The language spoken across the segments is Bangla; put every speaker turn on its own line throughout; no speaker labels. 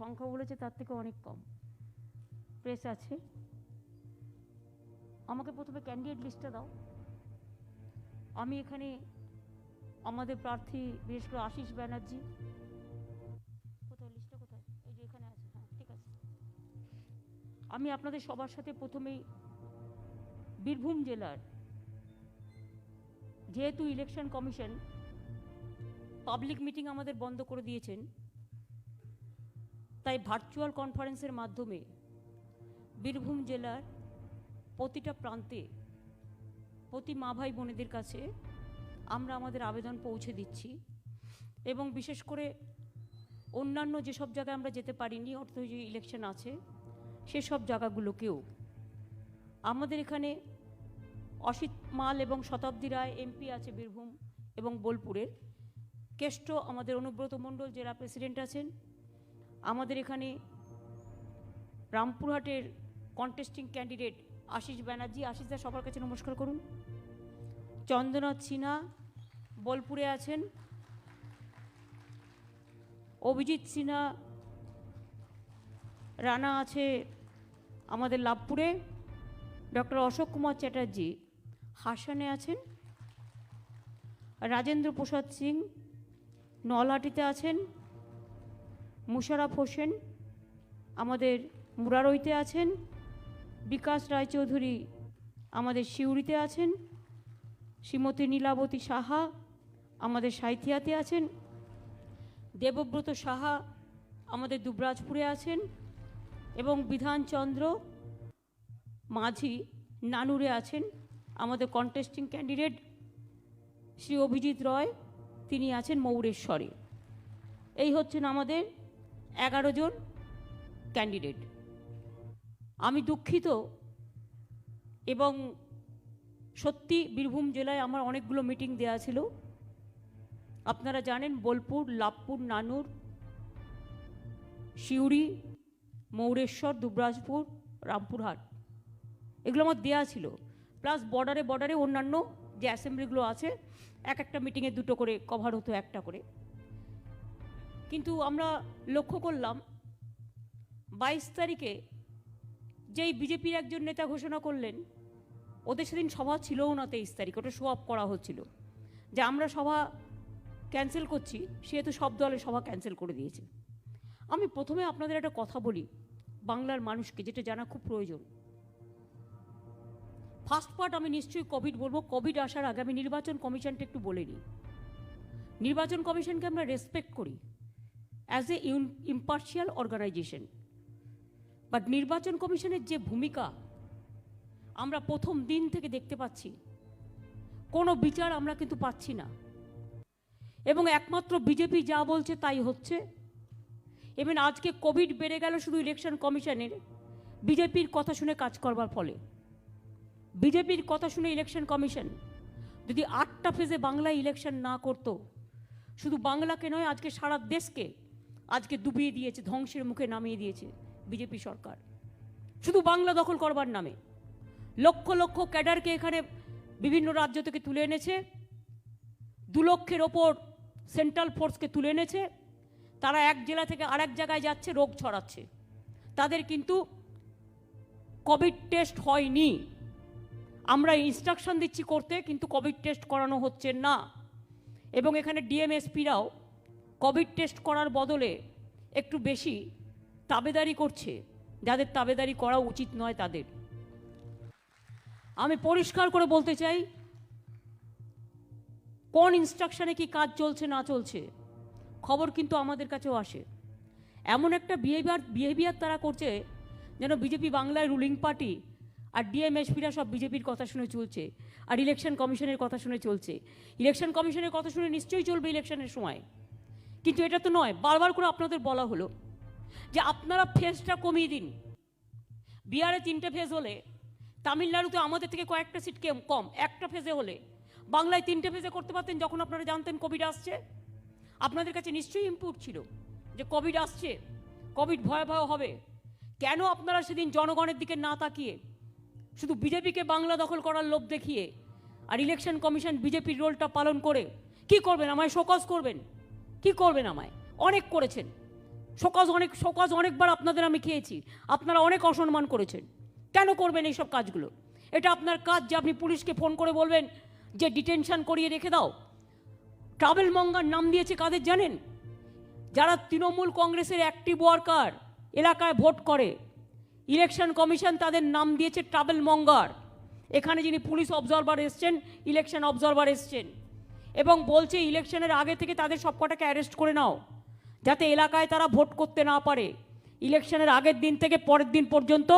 সংখ্যা বলেছে তার থেকে অনেক কম প্রেস আছে। আমাকে প্রথমে ক্যান্ডিডেট লিস্টটা দাও। আমি এখানে আমাদের প্রার্থী বিশেষ করে আশিস ব্যানার্জি, কোথায় লিস্টটা কোথায়? এই যে এখানে আছে, হ্যাঁ ঠিক আছে। আমি আপনাদের সবার সাথে প্রথমেই বীরভূম জেলার, যেহেতু ইলেকশন কমিশন পাবলিক মিটিং আমাদের বন্ধ করে দিয়েছেন, তাই ভার্চুয়াল কনফারেন্সের মাধ্যমে বীরভূম জেলার প্রতিটা প্রান্তে প্রতি মা ভাই বোনেদের কাছে আমরা আমাদের আবেদন পৌঁছে দিচ্ছি। এবং বিশেষ করে অন্যান্য যেসব জায়গায় আমরা যেতে পারিনি, অর্থাৎ যে ইলেকশন আছে সেসব জায়গাগুলোকেও আমাদের এখানে অসিত মাল এবং শতাব্দী রায় এমপি আছে বীরভূম এবং বোলপুরের, কেষ্ট আমাদের অনুব্রত মণ্ডল জেলা প্রেসিডেন্ট আছেন, আমাদের এখানে রামপুরহাটের কন্টেস্টিং ক্যান্ডিডেট আশিস ব্যানার্জি, আশিসদা সবার কাছে নমস্কার করুন, চন্দ্রনাথ সিনহা বোলপুরে আছেন, অভিজিৎ সিনহা রানা আছে আমাদের লাভপুরে, ডক্টর অশোক কুমার চ্যাটার্জি হাসানে আছেন, রাজেন্দ্র প্রসাদ সিং নলহাটিতে আছেন, মুশারফ হোসেন আমাদের মুরারইতে আছেন, বিকাশ রায়চৌধুরী আমাদের সিউড়িতে আছেন, শ্রীমতী নীলাবতী সাহা আমাদের সাঁইথিয়াতে আছেন, দেবব্রত সাহা আমাদের দুবরাজপুরে আছেন এবং বিধানচন্দ্র মাঝি নানুরে আছেন আমাদের কন্টেস্টিং ক্যান্ডিডেট শ্রী অভিজিৎ রয়, তিনি আছেন মৌরেশ্বরে। এই হচ্ছেন আমাদের 11 জন ক্যান্ডিডেট। আমি দুঃখিত এবং সত্যি বীরভূম জেলায় আমার অনেকগুলো মিটিং দেওয়া ছিল, আপনারা জানেন বোলপুর, লাভপুর, নানুর, সিউড়ি, মৌরেশ্বর, দুবরাজপুর, রামপুরহাট, এগুলো আমার দেওয়া ছিল, প্লাস বর্ডারে অন্যান্য যে অ্যাসেম্বলিগুলো আছে এক একটা মিটিংয়ে 2টো করে কভার হতো, একটা করে। কিন্তু আমরা লক্ষ্য করলাম 22 তারিখে যেই বিজেপির একজন নেতা ঘোষণা করলেন, ওদের সেদিন সভা ছিলও না 23 তারিখ, ওটা শো অফ করা হচ্ছিল যে আমরা সভা ক্যান্সেল করছি, সেহেতু সব দলের সভা ক্যান্সেল করে দিয়েছে। আমি প্রথমে আপনাদের একটা কথা বলি বাংলার মানুষকে, যেটা জানা খুব প্রয়োজন। ফার্স্ট পার্ট আমি নিশ্চয়ই কোভিড বলবো, কোভিড আসার আগে আমি নির্বাচন কমিশনটা একটু বলে নিই। নির্বাচন কমিশনকে আমরা রেসপেক্ট করি as a impartial organization, but নির্বাচন কমিশনের যে ভূমিকা আমরা প্রথম দিন থেকে দেখতে পাচ্ছি, কোনো বিচার আমরা কিন্তু পাচ্ছি না, এবং একমাত্র বিজেপি যা বলছে তাই হচ্ছে। এবং আজকে কোভিড বেড়ে গেল শুধু ইলেকশন কমিশনের বিজেপির কথা শুনে কাজ করবার ফলে। বিজেপির কথা শুনে ইলেকশন কমিশন যদি 8টা ফেজে বাংলায় ইলেকশন না করত, শুধু বাংলাকে নয় আজকে সারা দেশকে আজকে ডুবিয়ে দিয়েছে, ধ্বংসের মুখে নামিয়ে দিয়েছে বিজেপি সরকার, শুধু বাংলা দখল করবার নামে। লক্ষ লক্ষ ক্যাডারকে এখানে বিভিন্ন রাজ্য থেকে তুলে এনেছে, 2 লক্ষের ওপর সেন্ট্রাল ফোর্সকে তুলে এনেছে, তারা এক জেলা থেকে আরেক জায়গায় যাচ্ছে, রোগ ছড়াচ্ছে। তাদের কিন্তু কোভিড টেস্ট হয়নি, আমরা ইনস্ট্রাকশন দিচ্ছি করতে, কিন্তু কোভিড টেস্ট করানো হচ্ছে না। এবং এখানে ডিএমএসপিরাও কোভিড টেস্ট করার বদলে একটু বেশি তাবেদারি করছে, যাদের তাবেদারি করা উচিত নয় তাদের। আমি পরিষ্কার করে বলতে চাই, কোন ইনস্ট্রাকশনে কি কাজ চলছে না চলছে খবর কিন্তু আমাদের কাছেও আসে। এমন একটা বিহেভিয়ার তারা করছে যেন বিজেপি বাংলায় রুলিং পার্টি, আর ডিএমএসপিরা সব বিজেপির কথা শুনে চলছে, আর ইলেকশন কমিশনের কথা শুনে চলছে। ইলেকশন কমিশনের কথা শুনে নিশ্চয়ই চলবে ইলেকশনের সময়, কিন্তু এটা তো নয়। বারবার করে আপনাদের বলা হলো যে আপনারা ফেজটা কমিয়ে দিন। বিহারে 3টে ফেজ হলে, তামিলনাড়ুতে আমাদের থেকে কয়েকটা সিট কম, একটা ফেজে হলে বাংলায় 3টে ফেজে করতে পারতেন। যখন আপনারা জানতেন কোভিড আসছে, আপনাদের কাছে নিশ্চয়ই ইনপুট ছিল যে কোভিড আসছে, কোভিড ভয়াবহ হবে। কেন আপনারা সেদিন জনগণের দিকে না তাকিয়ে শুধু বিজেপিকে বাংলা দখল করার লোভ দেখিয়ে আর ইলেকশন কমিশন বিজেপির রোলটা পালন করে কি করবেন? আমায় শোকজ করবেন? কি করবেন আমায়? অনেক করেছেন, শোকজ অনেকবার আপনাদের আমি খেয়েছি, আপনারা অনেক অসম্মান করেছেন। কেন করবেন এইসব কাজগুলো? এটা আপনার কাজ যে আপনি পুলিশকে ফোন করে বলবেন যে ডিটেনশন করিয়ে রেখে দাও। ট্রাভেল মঙ্গার নাম দিয়েছে কাদের জানেন? যারা তৃণমূল কংগ্রেসের অ্যাক্টিভ ওয়ার্কার, এলাকায় ভোট করে, ইলেকশন কমিশন তাদের নাম দিয়েছে ট্রাভেল মঙ্গার। এখানে যিনি পুলিশ অবজারভার এসছেন, ইলেকশন অবজারভার এসছেন, এবং বলছে ইলেকশনের আগে থেকে তাদের সবকটাকে অ্যারেস্ট করে নাও, যাতে এলাকায় তারা ভোট করতে না পারে। ইলেকশনের আগের দিন থেকে পরের দিন পর্যন্ত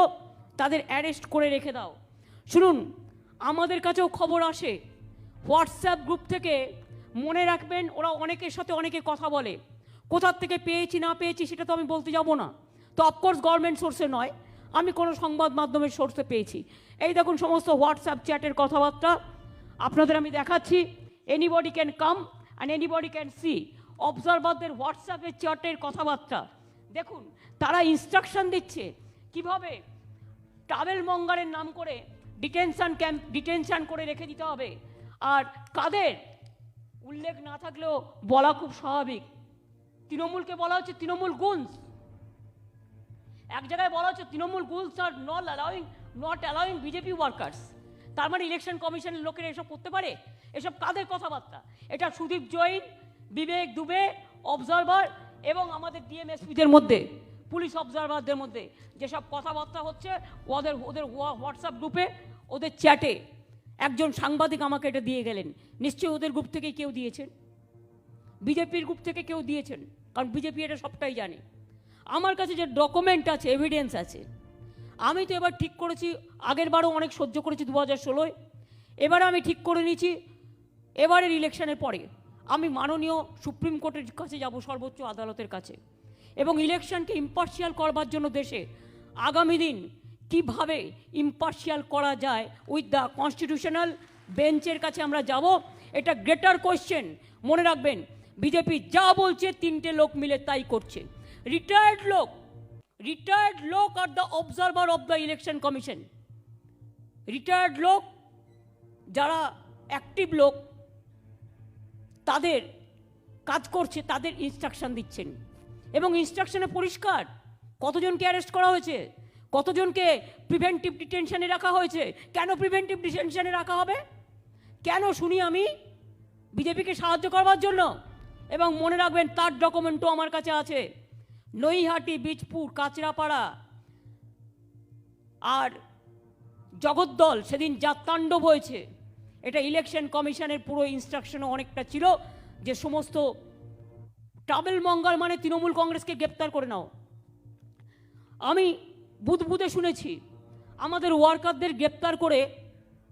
তাদের অ্যারেস্ট করে রেখে দাও। শুনুন, আমাদের কাছেও খবর আসে হোয়াটসঅ্যাপ গ্রুপ থেকে, মনে রাখবেন ওরা অনেকের সাথে অনেকে কথা বলে। কোথার থেকে পেয়েছি না পেয়েছি সেটা তো আমি বলতে যাব না, তো অফকোর্স গভর্নমেন্ট সোর্সে নয়, আমি কোনো সংবাদ মাধ্যমের সোর্সে পেয়েছি। এই দেখুন সমস্ত হোয়াটসঅ্যাপ চ্যাটের কথাবার্তা আপনাদের আমি দেখাচ্ছি। Anybody can come and anybody can see. অবজারভারদের হোয়াটসঅ্যাপের চ্যাটের কথাবার্তা দেখুন, তারা ইনস্ট্রাকশন দিচ্ছে কিভাবে ট্রাভেল মঙ্গারের নাম করে ডিটেনশন করে রেখে দিতে হবে। আর কাদের উল্লেখ না থাকলেও বলা খুব স্বাভাবিক। তৃণমূলকে বলা হচ্ছে তৃণমূল গুনস, এক জায়গায় বলা হচ্ছে Trinamool goons are not allowing BJP workers. তার মানে ইলেকশন কমিশনের লোকেরা এসব করতে পারে? এসব কাদের কথাবার্তা? এটা সুদীপ জৈন, বিবেক দুবে, অবজারভার এবং আমাদের ডিএমএসপিদের মধ্যে, পুলিশ অবজারভারদের মধ্যে যেসব কথাবার্তা হচ্ছে ওদের হোয়াটসঅ্যাপ গ্রুপে, ওদের চ্যাটে। একজন সাংবাদিক আমাকে এটা দিয়ে গেলেন, নিশ্চয়ই ওদের গ্রুপ থেকে কেউ দিয়েছেন, বিজেপির গ্রুপ থেকে কেউ দিয়েছেন, কারণ বিজেপি এটা সবটাই জানে। আমার কাছে যে ডকুমেন্ট আছে, এভিডেন্স আছে, আমি তো এবার ঠিক করেছি, আগের বারও অনেক সহ্য করেছি 2016-য়, এবারে আমি ঠিক করে নিয়েছি এবারের ইলেকশনের পরে আমি মাননীয় সুপ্রিম কোর্টের কাছে যাব, সর্বোচ্চ আদালতের কাছে, এবং ইলেকশনকে ইম্পার্শিয়াল করবার জন্য দেশে আগামী দিন কিভাবে ইম্পার্শিয়াল করা যায় উইথ দ্য কনস্টিটিউশনাল বেঞ্চের কাছে আমরা যাব। এটা গ্রেটার কোয়েশ্চেন। মনে রাখবেন, বিজেপি যা বলছে 3টে লোক মিলে তাই করছে। রিটায়ার্ড লোক are the observer of the election commission. Retired লোক যারা অ্যাক্টিভ লোক, তাদের কাজ করছে, তাদের ইনস্ট্রাকশন দিচ্ছেন, এবং ইনস্ট্রাকশনে পরিষ্কার কতজনকে অ্যারেস্ট করা হয়েছে, কতজনকে প্রিভেন্টিভ ডিটেনশনে রাখা হয়েছে। কেন প্রিভেন্টিভ ডিটেনশনে রাখা হবে? কেন শুনি আমি? বিজেপিকে সাহায্য করবার জন্য। এবং মনে রাখবেন, তার ডকুমেন্টও আমার কাছে আছে। নৈহাটি, বীজপুর, কাঁচরাপাড়া আর জগদ্দল সেদিন যা তাণ্ডব হয়েছে, এটা ইলেকশন কমিশনের পুরো ইনস্ট্রাকশনও অনেকটা ছিল যে সমস্ত ট্রাভেল মঙ্গার মানে তৃণমূল কংগ্রেসকে গ্রেপ্তার করে নাও। আমি বুধে শুনেছি আমাদের ওয়ার্কারদের গ্রেপ্তার করে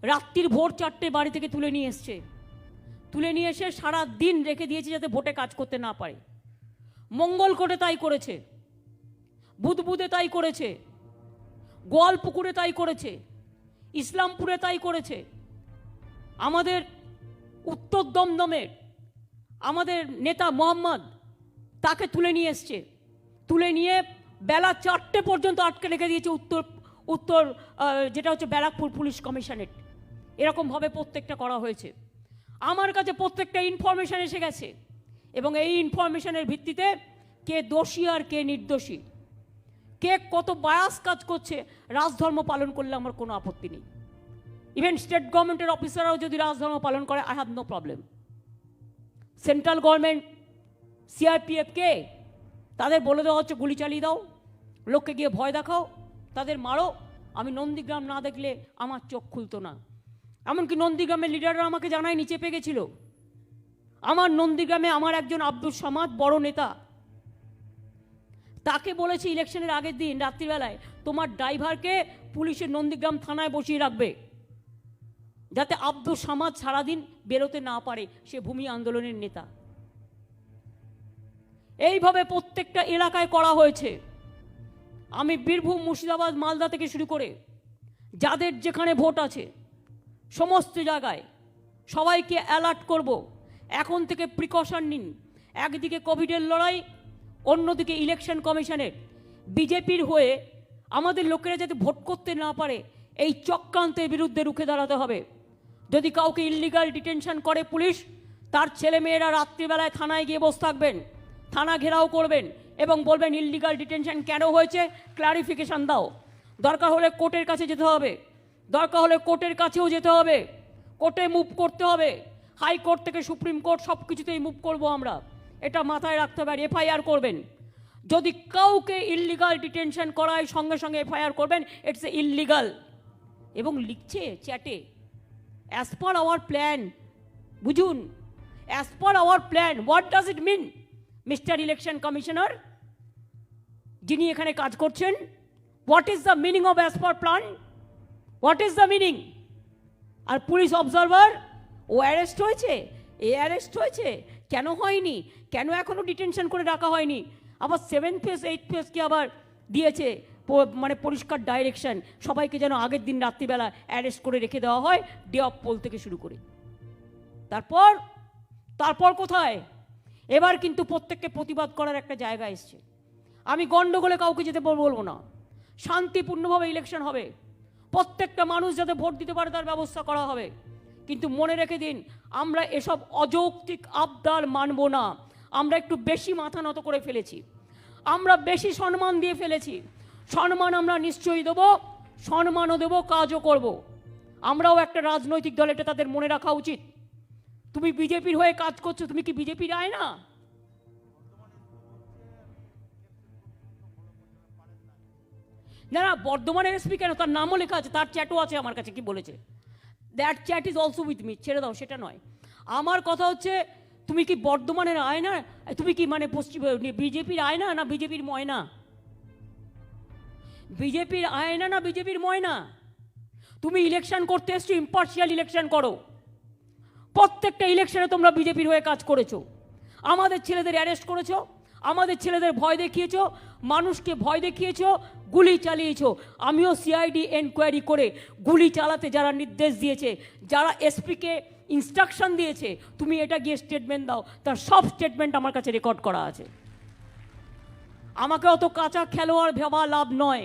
রাত্রির ভোর 4টে বাড়ি থেকে তুলে নিয়ে এসে সারা দিন রেখে দিয়েছে যাতে ভোটে কাজ করতে না পারে। মঙ্গলকোটে তাই করেছে, বুধে তাই করেছে, গোয়ালপুকুরে তাই করেছে, ইসলামপুরে তাই করেছে। আমাদের উত্তর দমদমের আমাদের নেতা মোহাম্মদ, তাকে তুলে নিয়ে এসছে, তুলে নিয়ে বেলা 4টে পর্যন্ত আটকে রেখে দিয়েছে উত্তর যেটা হচ্ছে ব্যারাকপুর পুলিশ কমিশনারেট। এরকমভাবে প্রত্যেকটা করা হয়েছে। আমার কাছে প্রত্যেকটা ইনফরমেশন এসে গেছে, এবং এই ইনফরমেশনের ভিত্তিতে কে দোষী আর কে নির্দোষী, কে কত বায়াস কাজ করছে, রাজধর্ম পালন করলে আমার কোনো আপত্তি নেই। ইভেন স্টেট গভর্নমেন্টের অফিসাররাও যদি রাজধর্ম পালন করে, I have no problem. Central government, সিআরপিএফকে তাদের বলে দেওয়া হচ্ছে গুলি চালিয়ে দাও, লোককে গিয়ে ভয় দেখাও, তাদের মারো। আমি নন্দীগ্রাম না দেখলে আমার চোখ খুলতো না। এমনকি নন্দীগ্রামের লিডাররা আমাকে জানায়নি, চেপে গেছিল। আমার নন্দীগ্রামে আমার একজন আব্দুল সামাদ বড় নেতা, তাকে বলেছে ইলেকশনের আগের দিন রাত্রিবেলায় তোমার ড্রাইভারকে পুলিশের নন্দীগ্রাম থানায় বসিয়ে রাখবে, যাতে আব্দুল সামাদ সারাদিন বেরোতে না পারে, সে ভূমি আন্দোলনের নেতা। এইভাবে প্রত্যেকটা এলাকায় করা হয়েছে। আমি বীরভূম, মুর্শিদাবাদ, মালদা থেকে শুরু করে যাদের যেখানে ভোট আছে সমস্ত জায়গায় সবাইকে অ্যালার্ট করব, এখন থেকে প্রিকশন নিন। একদিকে কোভিডের লড়াই, অন্যদিকে ইলেকশন কমিশনের বিজেপির হয়ে আমাদের লোকেরা যাতে ভোট করতে না পারে, এই চক্রান্তের বিরুদ্ধে রুখে দাঁড়াতে হবে। যদি কাউকে ইললিগাল ডিটেনশন করে পুলিশ, তার ছেলে মেয়েরা রাত্রিবেলায় থানায় গিয়ে বসে থাকবেন, থানা ঘেরাও করবেন, এবং বলবেন ইললিগাল ডিটেনশন কেন হয়েছে, ক্লারিফিকেশন দাও। দরকার হলে কোর্টের কাছে যেতে হবে, দরকার হলে কোর্টের কাছেও যেতে হবে, কোর্টে মুভ করতে হবে, হাইকোর্ট থেকে সুপ্রিম কোর্ট সব কিছুতেই মুভ করবো আমরা, এটা মাথায় রাখতে হবে। আর এফআইআর করবেন, যদি কাউকে ইললিগাল ডিটেনশন করায় সঙ্গে সঙ্গে এফআইআর করবেন, ইটস ইললিগাল। এবং লিখছে চ্যাটে, অ্যাজ পার আওয়ার প্ল্যান, বুঝুন, as per our plan, what does it mean mister election commissioner, যিনি এখানে কাজ করছেন, what is the meaning of as per plan, what is the meaning? আর পুলিশ অবজারভার, ও অ্যারেস্ট হয়েছে, এ অ্যারেস্ট হয়েছে, কেন হয়নি, কেন এখনো ডিটেনশন করে রাখা হয়নি? আবার 7 ফেজ 8 ফেজকে আবার দিয়েছে মানে পরিষ্কার ডাইরেকশন, সবাইকে যেন আগের দিন রাত্রিবেলা অ্যারেস্ট করে রেখে দেওয়া হয়, ডে অফ পোল থেকে শুরু করে। তারপর কোথায়? এবার কিন্তু প্রত্যেককে প্রতিবাদ করার একটা জায়গা এসছে। আমি গন্ডগোলে কাউকে যেতে বলবো না, শান্তিপূর্ণভাবে ইলেকশন হবে, প্রত্যেকটা মানুষ যাতে ভোট দিতে পারে তার ব্যবস্থা করা হবে। কিন্তু মনে রেখে দিন, আমরা এসব অযৌক্তিক আবদার মানব না। আমরা একটু বেশি মাথা নত করে ফেলেছি, আমরা বেশি সম্মান দিয়ে ফেলেছি। সম্মান আমরা নিশ্চয়ই দেবো, সম্মানও দেবো, কাজও করব। আমরাও একটা রাজনৈতিক দল, এটা তাদের মনে রাখা উচিত। তুমি বিজেপির হয়ে কাজ করছো, তুমি কি বিজেপির আয় না? না না, বর্ধমানের এসপি কেন, তার নামও লেখা আছে, তার চ্যাটও আছে আমার কাছে, কি বলেছে, that chat is also with me. ছেড়ে দাও, সেটা নয়। আমার কথা হচ্ছে, তুমি কি বর্ধমানের আয় না? তুমি কি মানে পশ্চিম বিজেপির আয় না, না বিজেপির ময়না? বিজেপির আয়না না বিজেপির ময়না? তুমি ইলেকশন করতে এসছো, ইম্পার্শিয়াল ইলেকশন করো। প্রত্যেকটা ইলেকশনে তোমরা বিজেপির হয়ে কাজ করেছো, আমাদের ছেলেদের অ্যারেস্ট করেছো, আমাদের ছেলেদের ভয় দেখিয়েছো, মানুষকে ভয় দেখিয়েছো, গুলি চালিয়েছো। আমিও সিআইডি এনকোয়ারি করে গুলি চালাতে যারা নির্দেশ দিয়েছে, যারা এসপিকে ইনস্ট্রাকশন দিয়েছে, তুমি এটা গিয়ে স্টেটমেন্ট দাও, তার সব স্টেটমেন্ট আমার কাছে রেকর্ড করা আছে। আমাকে অত কাঁচা খেলোয়াড় ভাবা লাভ নয়।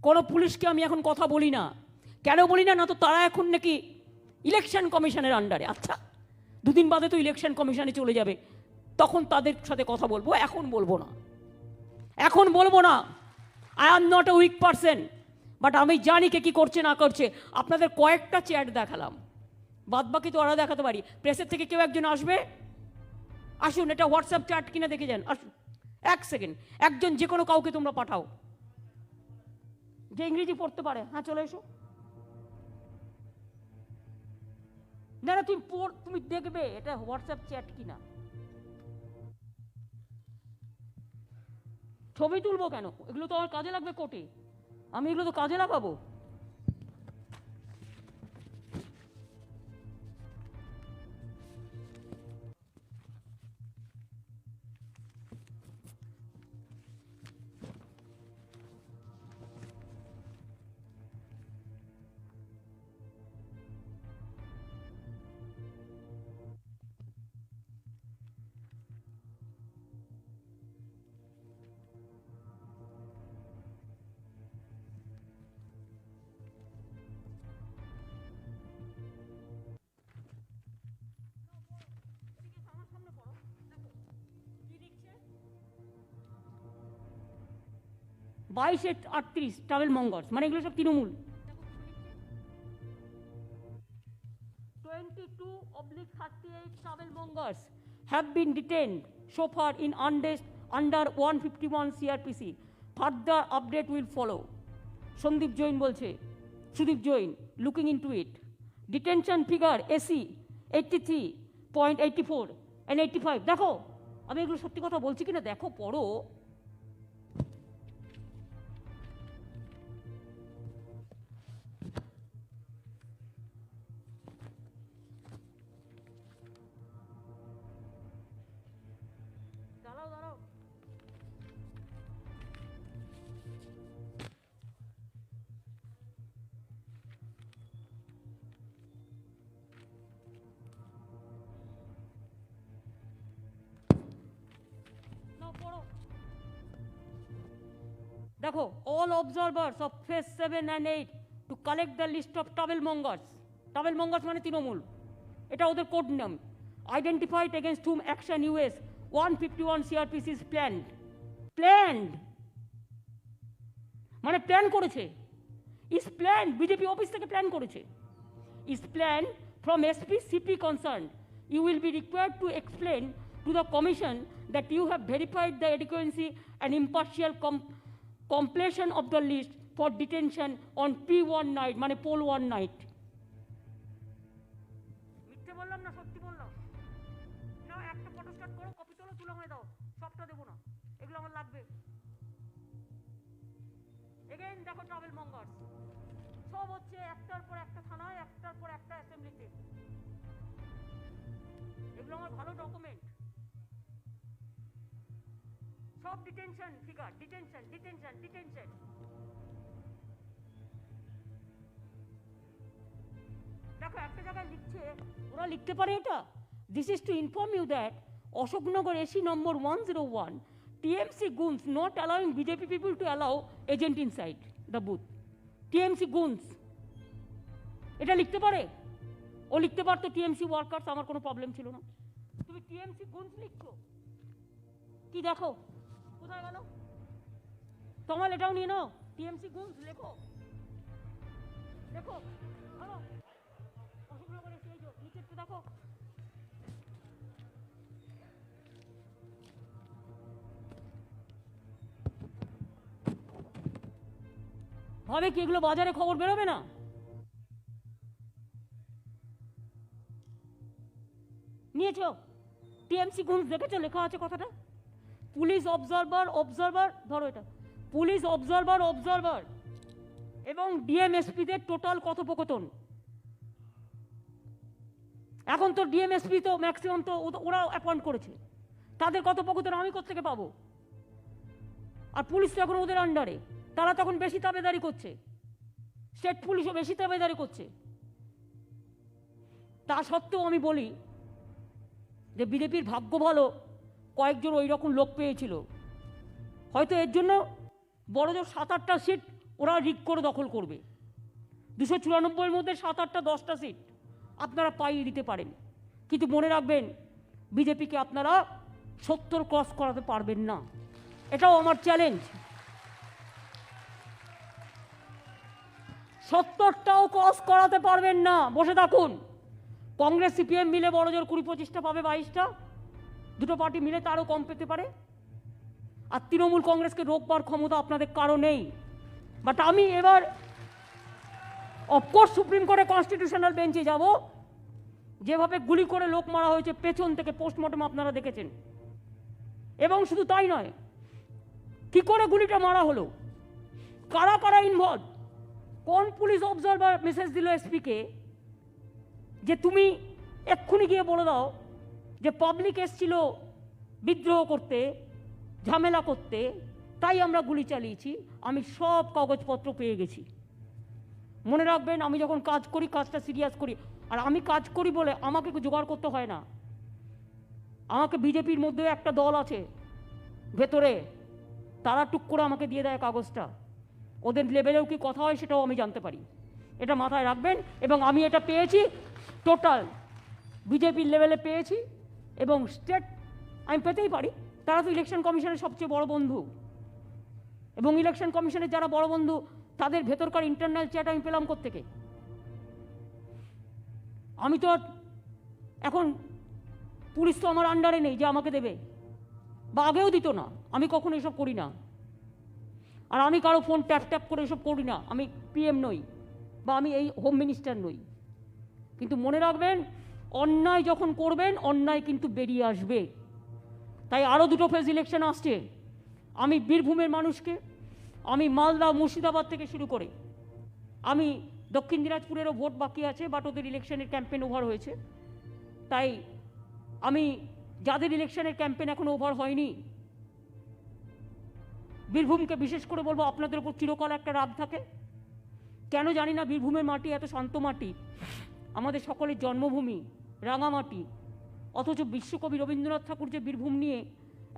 কোনো পুলিশকে আমি এখন কথা বলি না। কেন বলি না? না তো তারা এখন নাকি ইলেকশন কমিশনের আন্ডারে। আচ্ছা, দুদিন বাদে তো ইলেকশন কমিশনে চলে যাবে, তখন তাদের সাথে কথা বলবো, এখন বলবো না, এখন বলবো না। I am not a weak person, but আমি জানি কে কী করছে না করছে। আপনাদের কয়েকটা চ্যাট দেখালাম, বাদ বাকি তো আরও দেখাতে পারি। প্রেসের থেকে কেউ একজন আসবে, আসুন, এটা হোয়াটসঅ্যাপ চ্যাট কিনা দেখে যান, আসুন, 1 সেকেন্ড, একজন যে কোনো কাউকে তোমরা পাঠাও যে ইংরেজি পড়তে পারে। হ্যাঁ, চলে এসো। না না, তুমি দেখবে এটা হোয়াটসঅ্যাপ চ্যাট কিনা। ছবি তুলবো কেন? এগুলো তো আমার কাজে লাগবে কোর্টে, আমি এগুলো তো কাজে লাগাবো। বাইশে 38 ট্রাভেল মঙ্গলস, মানে এগুলো সব Trinamool. 22/38 travel mongers have been detained so far in under 151 CRPC. Further update will follow. Sandeep Jain বলছে, Sudip Jain, looking into it. Detention figure is 83.84 and 85। দেখো, আমি এগুলো সত্যি কথা বলছি কিনা দেখো, পড়ো। দাঁড়াও, দেখো, all observers of phase 7 and 8 to collect the list of travel mongers. Travel mongers মানে তৃণমূল, এটা ওদের কোড নাম। Identified against whom action US 151 CRPC is planned. Planned, মানে প্ল্যান করেছে, ইজ প্ল্যান, বিজেপি অফিস থেকে প্ল্যান করেছে, is plan from SP CP concerned. You will be required to explain to the commission that you have verified the adequacy and impartial completion of the list for detention on P1 night, মানে poll 1 night. মিথ্যে বললাম না সত্যি বললাম? না একটা ফটো স্টার্ট করো, কপি তোলো, তুলে আমায় দাও, সবটা দেবো না, এগুলো আমার লাগবে। এগেইন দেখো ট্রাভেল মঙ্গার্স, সব হচ্ছে একটার পর একটা থানায়, একটার পর একটা অ্যাসেম্বলিতে। এগুলো আমার ভালো ডকুমেন্ট, সব detention figure, detention detention detention. দেখো একটা জায়গায় লিখছে, ওরা লিখতে পারে এটা, this is to inform you that Ashoknagar AC number 101 TMC goons not allowing BJP people to allow agent inside the booth. TMC goons, এটা লিখতে পারে? ও লিখতে পারতো টিএমসি ওয়ার্কার্স, আমার কোনো প্রবলেম ছিল না। তুমি টিএমসি গুনস লিখছো কি? দেখো কোথায় গেল তোমার, এটাও নিয়ে নাও, টিএমসি গুনস লেখো, দেখো ভালো অশোকনগর এসে নিচে একটু দেখো। ভাবে কি এগুলো বাজারে খবর বেরোবে না? নিয়েছো টিএমসি গুনস, দেখেছো লেখা আছে কথাটা? পুলিশ অবজারভার অবজারভার, ধরো এটা পুলিশ অবজারভার অবজারভার এবং ডিএমএসপিদের টোটাল কথোপকথন। এখন তো ডিএমএসপি তো ম্যাক্সিমাম তো ওরা অ্যাপয়েন্ট করেছে, তাদের কথোপকথন আমি কোত্থেকে পাবো? আর পুলিশ তো এখন ওদের আন্ডারে, তারা তখন বেশি তাবেদারি করছে, স্টেট পুলিশও বেশি তাবেদারি করছে। তা সত্ত্বেও আমি বলি যে বিজেপির ভাগ্য ভালো, কয়েকজন ওই রকম লোক পেয়েছিল, হয়তো এর জন্য বড়জোর 7-8টা সিট ওরা রিগ করে দখল করবে। 294-এর মধ্যে 7-8টা 10টা সিট আপনারা পাইয়ে দিতে পারেন, কিন্তু মনে রাখবেন বিজেপিকে আপনারা 70 ক্রস করাতে পারবেন না, এটাও আমার চ্যালেঞ্জ। 70টাও ক্রস করাতে পারবেন না, বসে থাকুন। কংগ্রেস সিপিএম মিলে বড়জোর 20-25টা পাবে, 22টা, দুটো পার্টি মিলে তারও কম পেতে পারে। আর তৃণমূল কংগ্রেসকে রোকবার ক্ষমতা আপনাদের কারো নেই। বাট আমি এবার অফকোর্স সুপ্রিম কোর্টে কনস্টিটিউশনাল বেঞ্চে যাব, যেভাবে গুলি করে লোক মারা হয়েছে পেছন থেকে, পোস্টমর্টম আপনারা দেখেছেন। এবং শুধু তাই নয়, কি করে গুলিটা মারা হলো, কারা কারা ইনভলভ, কোন পুলিশ অবজারভার মেসেজ দিল এসপিকে যে তুমি এক্ষুনি গিয়ে বলে দাও যে পাবলিক এসছিল বিদ্রোহ করতে, ঝামেলা করতে, তাই আমরা গুলি চালিয়েছি। আমি সব কাগজপত্র পেয়ে গেছি। মনে রাখবেন, আমি যখন কাজ করি কাজটা সিরিয়াস করি, আর আমি কাজ করি বলে আমাকে জোগাড় করতে হয় না। আমাকে বিজেপির মধ্যে একটা দল আছে ভেতরে, তারা টুক করে আমাকে দিয়ে দেয় কাগজটা, ওদের লেভেলেও কি কথা হয় সেটাও আমি জানতে পারি। এটা মাথায় রাখবেন। এবং আমি এটা পেয়েছি টোটাল বিজেপির লেভেলে পেয়েছি, এবং স্টেট আমি পেতেই পারি, তারা তো ইলেকশন কমিশনের সবচেয়ে বড় বন্ধু, এবং ইলেকশন কমিশনের যারা বড় বন্ধু তাদের ভেতরকার ইন্টারনাল চ্যাট আমি পেলাম কোত্থেকে? আমি তো এখন পুলিশ তো আমার আন্ডারে নেই যে আমাকে দেবে, বা আগেও দিত না, আমি কখনো এসব করি না। আর আমি কারো ফোন ট্যাপ ট্যাপ করে এসব করি না, আমি পিএম নই, বা আমি এই হোম মিনিস্টার নই। কিন্তু মনে রাখবেন, অন্যায় যখন করবেন অন্যায় কিন্তু বেরিয়ে আসবে। তাই আরও 2টো ফেজ ইলেকশন আসছে। আমি বীরভূমের মানুষকে, আমি মালদা মুর্শিদাবাদ থেকে শুরু করে, আমি দক্ষিণ দিনাজপুরেরও ভোট বাকি আছে, বাট ওদের ইলেকশনের ক্যাম্পেন ওভার হয়েছে। তাই আমি যাদের ইলেকশনের ক্যাম্পেন এখনো ওভার হয়নি, বীরভূমকে বিশেষ করে বলবো, আপনাদের উপর চিরকাল একটা রাগ থাকে। কেন জানি না, বীরভূমের মাটি এত শান্ত মাটি, আমাদের সকলের জন্মভূমি, রাঙামাটি, অথচ বিশ্বকবি রবীন্দ্রনাথ ঠাকুর যে বীরভূম নিয়ে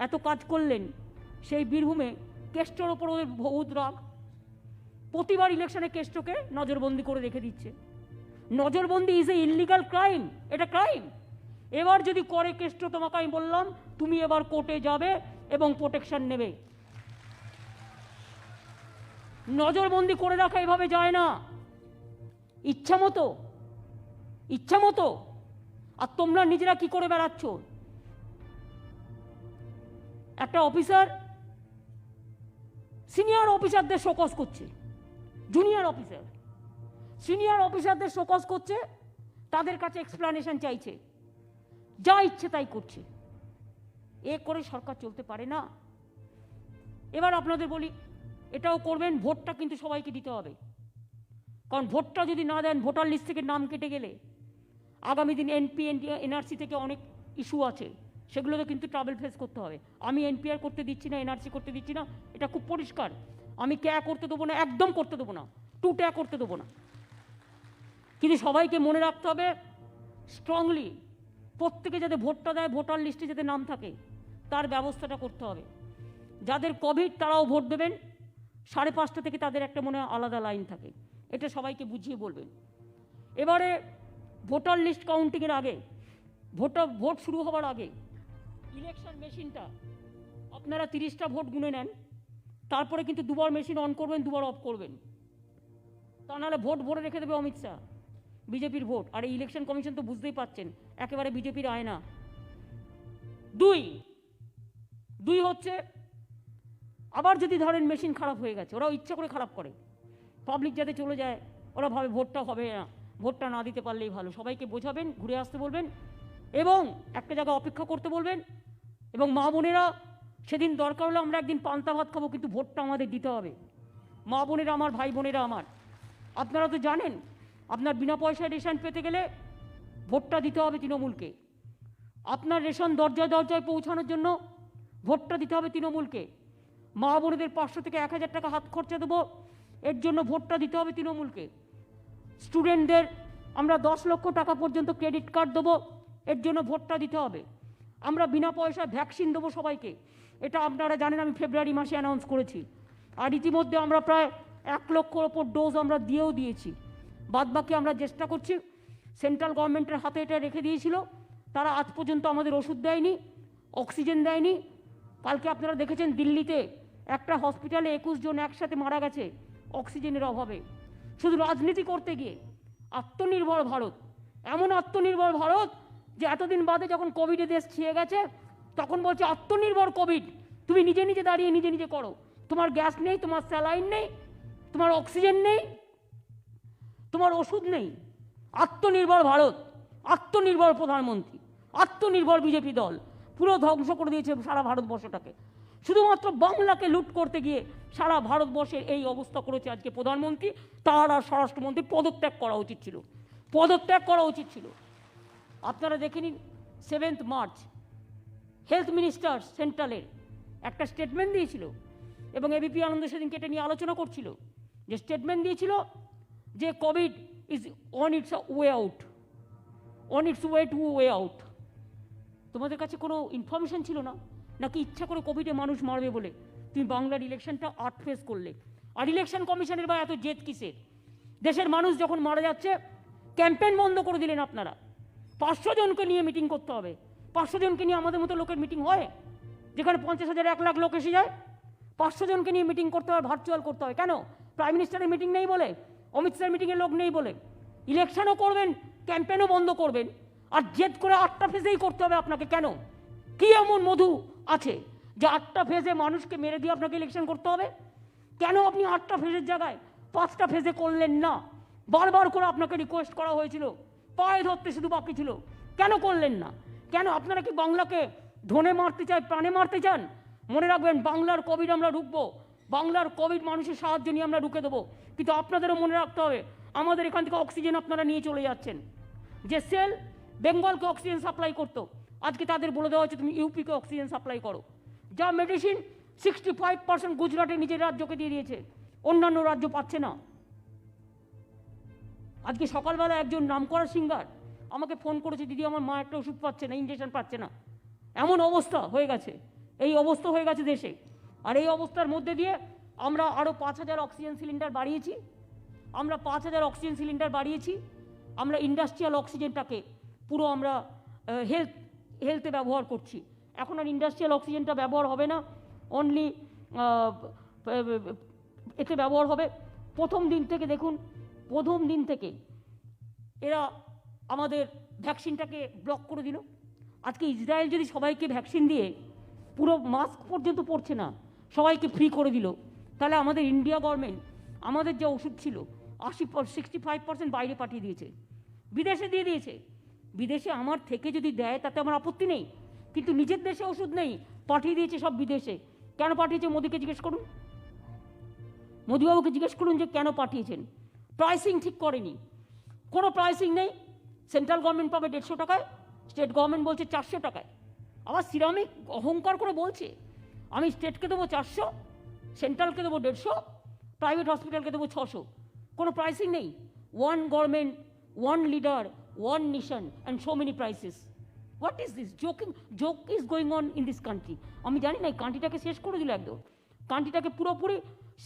এত কাজ করলেন, সেই বীরভূমে কেষ্টর ওপর ওদের বহুত রাগ। প্রতিবার ইলেকশনে কেষ্টকে নজরবন্দি করে রেখে দিচ্ছে। নজরবন্দি ইজ এ ইললিগাল ক্রাইম, এটা ক্রাইম। এবার যদি করে কেষ্ট, তোমাকে আমি বললাম তুমি এবার কোর্টে যাবে এবং প্রোটেকশন নেবে। নজরবন্দি করে রাখা এভাবে যায় না, ইচ্ছা মতো। আর তোমরা নিজেরা কি করে বেড়াচ্ছ? একটা অফিসার সিনিয়র অফিসারদের শোকজ করছে, সিনিয়র অফিসারদের শোকজ করছে, তাদের কাছে এক্সপ্লানেশন চাইছে, যা ইচ্ছে তাই করছে। এ করে সরকার চলতে পারে না। এবার আপনাদের বলি, এটাও করবেন, ভোটটা কিন্তু সবাইকে দিতে হবে। কারণ ভোটটা যদি না দেন, ভোটার লিস্ট থেকে নাম কেটে গেলে আগামী দিন এনপি এনআরসি থেকে অনেক ইস্যু আছে, সেগুলোতে কিন্তু ট্রাভেল ফেস করতে হবে। আমি এনপিআর করতে দিচ্ছি না, এনআরসি করতে দিচ্ছি না, এটা খুব পরিষ্কার। আমি ক্যা করতে দেবো না, একদম করতে দেবো না, টু ট্যা করতে দেবো না। কিন্তু সবাইকে মনে রাখতে হবে স্ট্রংলি, প্রত্যেকে যাতে ভোটটা দেয়, ভোটার লিস্টে যাতে নাম থাকে, তার ব্যবস্থাটা করতে হবে। যাদের কোভিড তারাও ভোট দেবেন, 5:30 থেকে তাদের একটা মনে আলাদা লাইন থাকে, এটা সবাইকে বুঝিয়ে বলবেন। এবারে ভোটার লিস্ট কাউন্টিংয়ের আগে, ভোট শুরু হওয়ার আগে ইলেকশন মেশিনটা আপনারা 30টা ভোট গুনে নেন, তারপরে কিন্তু দুবার মেশিন অন করবেন, দুবার অফ করবেন, তা নাহলে ভোট ভরে রেখে দেবে অমিত শাহ, বিজেপির ভোট। আর এই ইলেকশন কমিশন তো বুঝতেই পারছেন একেবারে বিজেপির আয়না। দুই হচ্ছে, আবার যদি ধরেন মেশিন খারাপ হয়ে গেছে, ওরাও ইচ্ছা করে খারাপ করে, পাবলিক যাতে চলে যায়, ওরা ভাবে ভোটটা হবে না, ভোটটা না দিতে পারলেই ভালো। সবাইকে বোঝাবেন, ঘুরে আসতে বলবেন, এবং একটা জায়গায় অপেক্ষা করতে বলবেন। এবং মা বোনেরা, সেদিন দরকার হলে আমরা একদিন পান্তা ভাত খাবো, কিন্তু ভোটটা আমাদের দিতে হবে। মা বোনেরা আমার, ভাই বোনেরা আমার, আপনারা তো জানেন, আপনার বিনা পয়সায় রেশন পেতে গেলে ভোটটা দিতে হবে তৃণমূলকে। আপনার রেশন দরজায় দরজায় পৌঁছানোর জন্য ভোটটা দিতে হবে তৃণমূলকে। মা বোনেদের 500 থেকে 1000 টাকা হাত খরচা দেবো, এর জন্য ভোটটা দিতে হবে তৃণমূলকে। স্টুডেন্টদের আমরা 10 লক্ষ টাকা পর্যন্ত ক্রেডিট কার্ড দেবো, এর জন্য ভোটটা দিতে হবে। আমরা বিনা পয়সায় ভ্যাকসিন দেবো সবাইকে, এটা আপনারা জানেন, আমি ফেব্রুয়ারি মাসে অ্যানাউন্স করেছি। আর ইতিমধ্যে আমরা প্রায় 1 লক্ষর ওপর ডোজ আমরা দিয়েছি। বাদবাকি আমরা চেষ্টা করছি, সেন্ট্রাল গভর্নমেন্টের হাতে এটা রেখে দিয়েছিল, তারা আজ পর্যন্ত আমাদের ওষুধ দেয়নি, অক্সিজেন দেয়নি। কালকে আপনারা দেখেছেন দিল্লিতে একটা হসপিটালে 21 জন একসাথে মারা গেছে অক্সিজেনের অভাবে, শুধু রাজনীতি করতে গিয়ে। আত্মনির্ভর ভারত, এমন আত্মনির্ভর ভারত যে এতদিন বাদে যখন কোভিডে দেশ ছেয়ে গেছে, তখন বলছে আত্মনির্ভর কোভিড, তুমি নিজে নিজে দাঁড়িয়ে নিজে নিজে করো। তোমার গ্যাস নেই, তোমার স্যালাইন নেই, তোমার অক্সিজেন নেই, তোমার ওষুধ নেই। আত্মনির্ভর ভারত, আত্মনির্ভর প্রধানমন্ত্রী, আত্মনির্ভর বিজেপি দল পুরো ধ্বংস করে দিয়েছে সারা ভারতবর্ষটাকে। শুধুমাত্র বাংলাকে লুট করতে গিয়ে সারা ভারতবর্ষের এই অবস্থা করেছে আজকে প্রধানমন্ত্রী। তার আর স্বরাষ্ট্রমন্ত্রী পদত্যাগ করা উচিত ছিল। আপনারা দেখে নিন, 7 মার্চ হেলথ মিনিস্টার সেন্ট্রালের একটা স্টেটমেন্ট দিয়েছিল, এবং এবিপি আনন্দ সেদিনকে এটা নিয়ে আলোচনা করছিল, যে স্টেটমেন্ট দিয়েছিল যে Covid is on its way to way out. তোমাদের কাছে কোনো ইনফরমেশন ছিল না, নাকি ইচ্ছা করে কোভিডে মানুষ মারবে বলে তুমি বাংলার ইলেকশনটা আর্ট ফেস করলে? আর ইলেকশন কমিশনের বা এত জেদ কিসের? দেশের মানুষ যখন মারা যাচ্ছে, ক্যাম্পেইন বন্ধ করে দিলেন আপনারা। 500 জনকে নিয়ে মিটিং করতে হবে। 500 জনকে নিয়ে আমাদের মতো লোকের মিটিং হয়, যেখানে 50,000 1 লাখ লোক এসে যায়? 500 জনকে নিয়ে মিটিং করতে হয়, ভার্চুয়াল করতে হয় কেন? প্রাইম মিনিস্টারের মিটিং নেই বলে, অমিত শাহের মিটিংয়ের লোক নেই বলে। ইলেকশনও করবেন, ক্যাম্পেইনও বন্ধ করবেন, আর জেদ করে 8টা ফেজেই করতে হবে আপনাকে কেন? কি এমন মধু আছে যে 8টা ফেজে মানুষকে মেরে দিয়ে আপনাকে ইলেকশন করতে হবে? কেন আপনি 8টা ফেজের জায়গায় 5টা ফেজে করলেন না? বারবার করে আপনাকে রিকোয়েস্ট করা হয়েছিল, পায়ে ধরতে শুধু বাকি ছিল, কেন করলেন না? কেন? আপনারা কি বাংলাকে ধনে মারতে চান, প্রাণে মারতে চান? মনে রাখবেন, বাংলার কোভিড আমরা রুখবো, বাংলার কোভিড মানুষের সাহায্য নিয়ে আমরা রুখে দেবো। কিন্তু আপনাদেরও মনে রাখতে হবে, আমাদের এখান থেকে অক্সিজেন আপনারা নিয়ে চলে যাচ্ছেন। যে সেল বেঙ্গলকে অক্সিজেন সাপ্লাই করতো, আজকে তাদের বলে দেওয়া হচ্ছে তুমি ইউপিকে অক্সিজেন সাপ্লাই করো। যা মেডিসিন 65% গুজরাটে নিজের রাজ্যকে দিয়ে দিয়েছে, অন্যান্য রাজ্য পাচ্ছে না। আজকে সকালবেলা একজন নামকরা সিঙ্গার আমাকে ফোন করেছে, দিদি আমার মা একটা ওষুধ পাচ্ছে না, ইঞ্জেকশন পাচ্ছে না। এমন অবস্থা হয়ে গেছে, এই অবস্থা হয়ে গেছে দেশে। আর এই অবস্থার মধ্যে দিয়ে আমরা আরও 5000 অক্সিজেন সিলিন্ডার বাড়িয়েছি। আমরা ইন্ডাস্ট্রিয়াল অক্সিজেনটাকে পুরো আমরা হেলথে ব্যবহার করছি। এখন আর ইন্ডাস্ট্রিয়াল অক্সিজেনটা ব্যবহার হবে না, অনলি এতে ব্যবহার হবে। প্রথম দিন থেকে দেখুন, প্রথম দিন থেকে এরা আমাদের ভ্যাকসিনটাকে ব্লক করে দিল। আজকে ইসরায়েল যদি সবাইকে ভ্যাকসিন দিয়ে পুরো মাস্ক পর্যন্ত পড়ছে না, সবাইকে ফ্রি করে দিল, তাহলে আমাদের ইন্ডিয়া গভর্নমেন্ট আমাদের যে ওষুধ ছিল 65% বাইরে পাঠিয়ে দিয়েছে, বিদেশে দিয়ে দিয়েছে। বিদেশে আমার থেকে যদি দেয় তাতে আমার আপত্তি নেই, কিন্তু নিজের দেশে ওষুধ নেই, পাঠিয়ে দিয়েছে সব বিদেশে। কেন পাঠিয়েছে মোদিকে জিজ্ঞেস করুন, মোদিবাবুকে জিজ্ঞেস করুন যে কেন পাঠিয়েছেন। প্রাইসিং ঠিক করেনি, কোনো প্রাইসিং নেই। সেন্ট্রাল গভর্নমেন্ট পাবে 150 টাকায়, স্টেট গভর্নমেন্ট বলছে 400 টাকায়। আবার সিরামিক অহংকার করে বলছে আমি স্টেটকে দেবো 400, সেন্ট্রালকে দেবো 150, প্রাইভেট হসপিটালকে দেবো 600। কোনো প্রাইসিং নেই। One government, one leader, one nation and so many prices. What is this joke is going on in this country? আমি জানি না, এই কান্ট্রিটাকে শেষ করে দিল, একদম কান্ট্রিটাকে পুরোপুরি